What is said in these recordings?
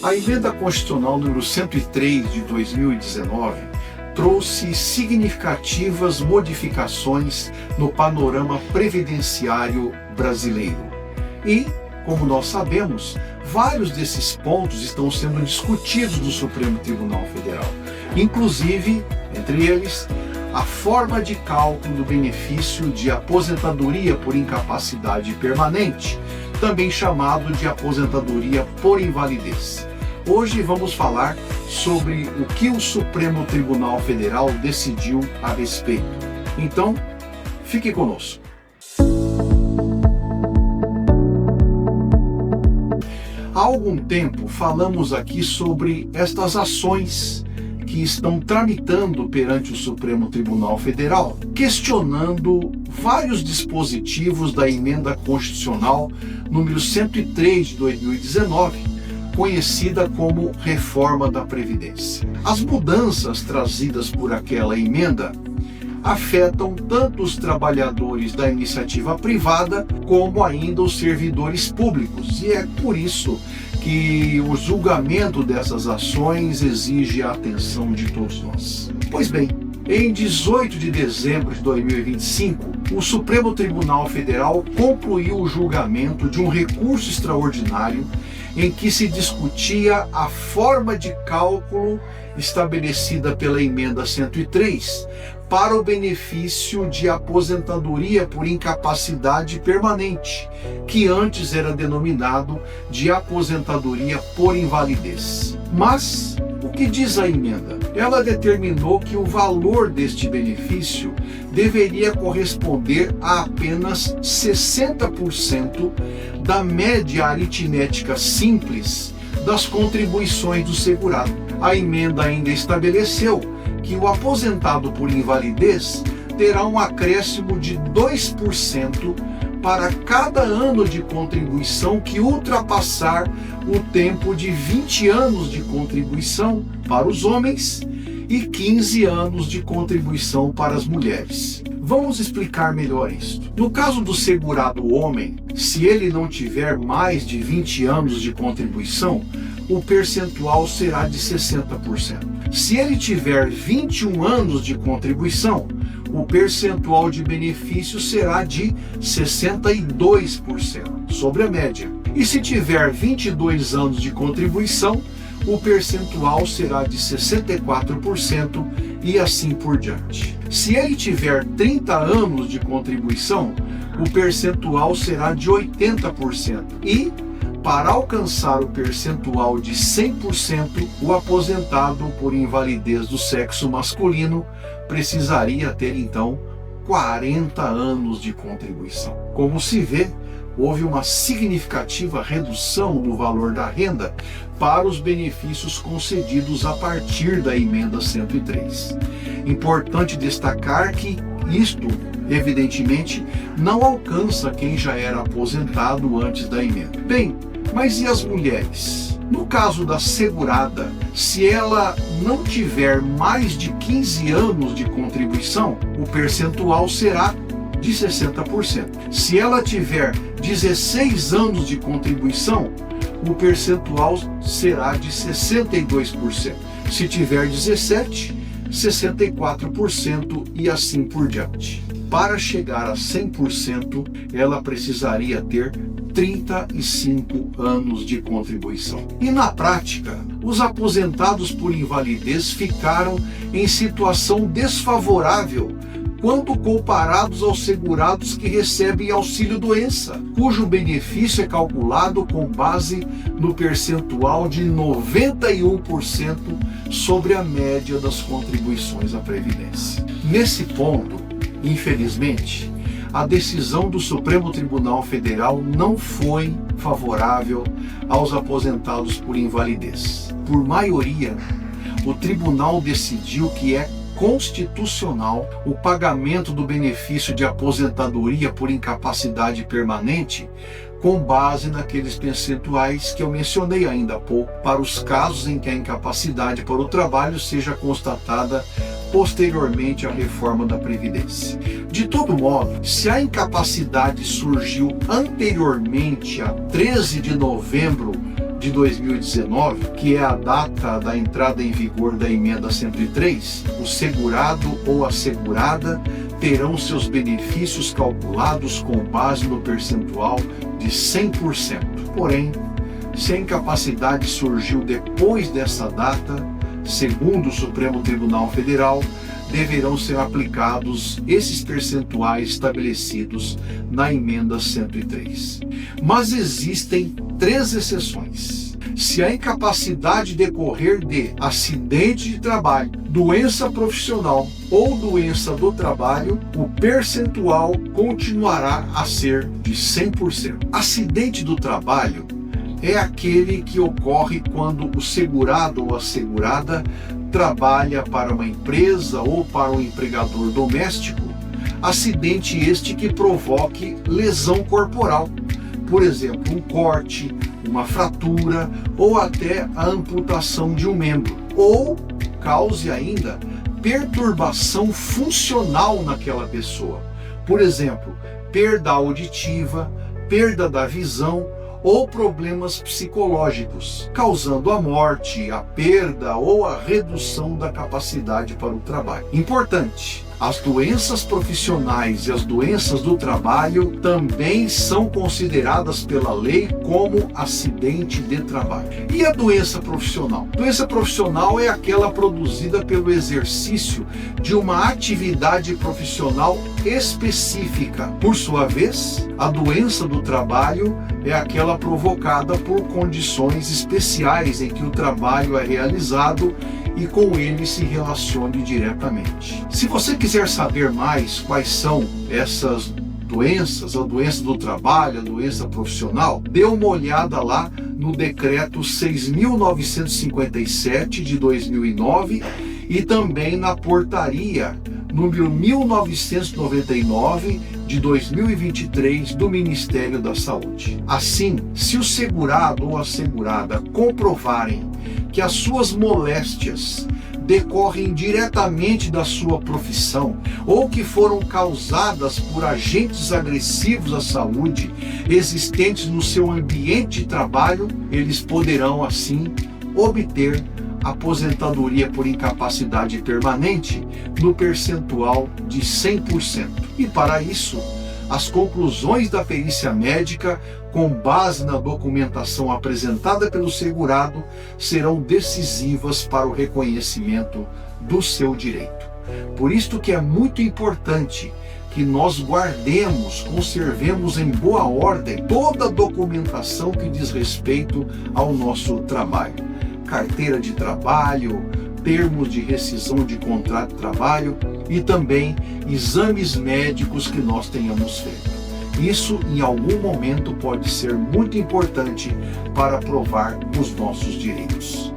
A Emenda Constitucional número 103 de 2019 trouxe significativas modificações no panorama previdenciário brasileiro. E, como nós sabemos, vários desses pontos estão sendo discutidos no Supremo Tribunal Federal. Inclusive, entre eles, a forma de cálculo do benefício de aposentadoria por incapacidade permanente, também chamado de aposentadoria por invalidez. Hoje vamos falar sobre o que o Supremo Tribunal Federal decidiu a respeito. Então, fique conosco. Há algum tempo falamos aqui sobre estas ações que estão tramitando perante o Supremo Tribunal Federal, questionando vários dispositivos da Emenda Constitucional número 103 de 2019, conhecida como Reforma da Previdência. As mudanças trazidas por aquela emenda afetam tanto os trabalhadores da iniciativa privada como ainda os servidores públicos, e é por isso que o julgamento dessas ações exige a atenção de todos nós. Pois bem, em 18 de dezembro de 2025, o Supremo Tribunal Federal concluiu o julgamento de um recurso extraordinário em que se discutia a forma de cálculo estabelecida pela Emenda 103 para o benefício de aposentadoria por incapacidade permanente, que antes era denominado de aposentadoria por invalidez. Mas o que diz a emenda? Ela determinou que o valor deste benefício deveria corresponder a apenas 60% da média aritmética simples das contribuições do segurado. A emenda ainda estabeleceu que o aposentado por invalidez terá um acréscimo de 2% para cada ano de contribuição que ultrapassar o tempo de 20 anos de contribuição para os homens e 15 anos de contribuição para as mulheres. Vamos explicar melhor isso. No caso do segurado homem, se ele não tiver mais de 20 anos de contribuição, o percentual será de 60%. Se ele tiver 21 anos de contribuição, o percentual de benefício será de 62% sobre a média. E se tiver 22 anos de contribuição, o percentual será de 64% e assim por diante. Se ele tiver 30 anos de contribuição, o percentual será de 80% e, para alcançar o percentual de 100%, o aposentado por invalidez do sexo masculino precisaria ter então 40 anos de contribuição. Como se vê, houve uma significativa redução no valor da renda para os benefícios concedidos a partir da Emenda 103. Importante destacar que isto, evidentemente, não alcança quem já era aposentado antes da emenda. Bem, mas e as mulheres? No caso da segurada, se ela não tiver mais de 15 anos de contribuição, o percentual será de 60%. Se ela tiver 16 anos de contribuição, o percentual será de 62%. Se tiver 17, 64% e assim por diante. Para chegar a 100%, ela precisaria ter 35 anos de contribuição. E na prática, os aposentados por invalidez ficaram em situação desfavorável quando comparados aos segurados que recebem auxílio-doença, cujo benefício é calculado com base no percentual de 91% sobre a média das contribuições à Previdência. Nesse ponto, infelizmente, a decisão do Supremo Tribunal Federal não foi favorável aos aposentados por invalidez. Por maioria, o tribunal decidiu que é constitucional o pagamento do benefício de aposentadoria por incapacidade permanente com base naqueles percentuais que eu mencionei ainda há pouco, para os casos em que a incapacidade para o trabalho seja constatada posteriormente à reforma da Previdência. De todo modo, se a incapacidade surgiu anteriormente a 13 de novembro de 2019, que é a data da entrada em vigor da emenda 103, o segurado ou a segurada terão seus benefícios calculados com base no percentual de 100%. Porém, se a incapacidade surgiu depois dessa data, segundo o Supremo Tribunal Federal, deverão ser aplicados esses percentuais estabelecidos na emenda 103. Mas existem 3 exceções. Se a incapacidade decorrer de acidente de trabalho, doença profissional ou doença do trabalho, o percentual continuará a ser de 100%. Acidente do trabalho é aquele que ocorre quando o segurado ou a segurada trabalha para uma empresa ou para um empregador doméstico, acidente este que provoque lesão corporal, por exemplo, um corte, uma fratura ou até a amputação de um membro, ou cause ainda perturbação funcional naquela pessoa, por exemplo, perda auditiva, perda da visão ou problemas psicológicos, causando a morte, a perda ou a redução da capacidade para o trabalho. Importante: as doenças profissionais e as doenças do trabalho também são consideradas pela lei como acidente de trabalho. E a doença profissional? Doença profissional é aquela produzida pelo exercício de uma atividade profissional específica. Por sua vez, a doença do trabalho é aquela provocada por condições especiais em que o trabalho é realizado e com ele se relacione diretamente. Se você quiser saber mais quais são essas doenças, a doença do trabalho, a doença profissional, dê uma olhada lá no decreto 6.957 de 2009 e também na portaria número 1999 de 2023 do Ministério da Saúde. Assim, se o segurado ou a segurada comprovarem que as suas moléstias decorrem diretamente da sua profissão ou que foram causadas por agentes agressivos à saúde existentes no seu ambiente de trabalho, eles poderão assim obter aposentadoria por incapacidade permanente no percentual de 100%. E para isso, as conclusões da perícia médica, com base na documentação apresentada pelo segurado, serão decisivas para o reconhecimento do seu direito. Por isto que é muito importante que nós guardemos, conservemos em boa ordem toda a documentação que diz respeito ao nosso trabalho. Carteira de trabalho, termos de rescisão de contrato de trabalho e também exames médicos que nós tenhamos feito. Isso, em algum momento, pode ser muito importante para provar os nossos direitos.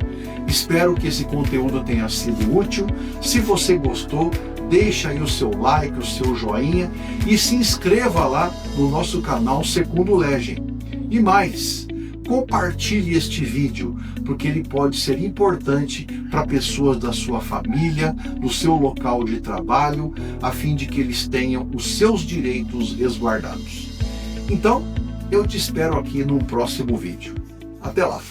Espero que esse conteúdo tenha sido útil. Se você gostou, deixa aí o seu like, o seu joinha e se inscreva lá no nosso canal Segundo Legem. E mais, compartilhe este vídeo, porque ele pode ser importante para pessoas da sua família, do seu local de trabalho, a fim de que eles tenham os seus direitos resguardados. Então, eu te espero aqui no próximo vídeo. Até lá!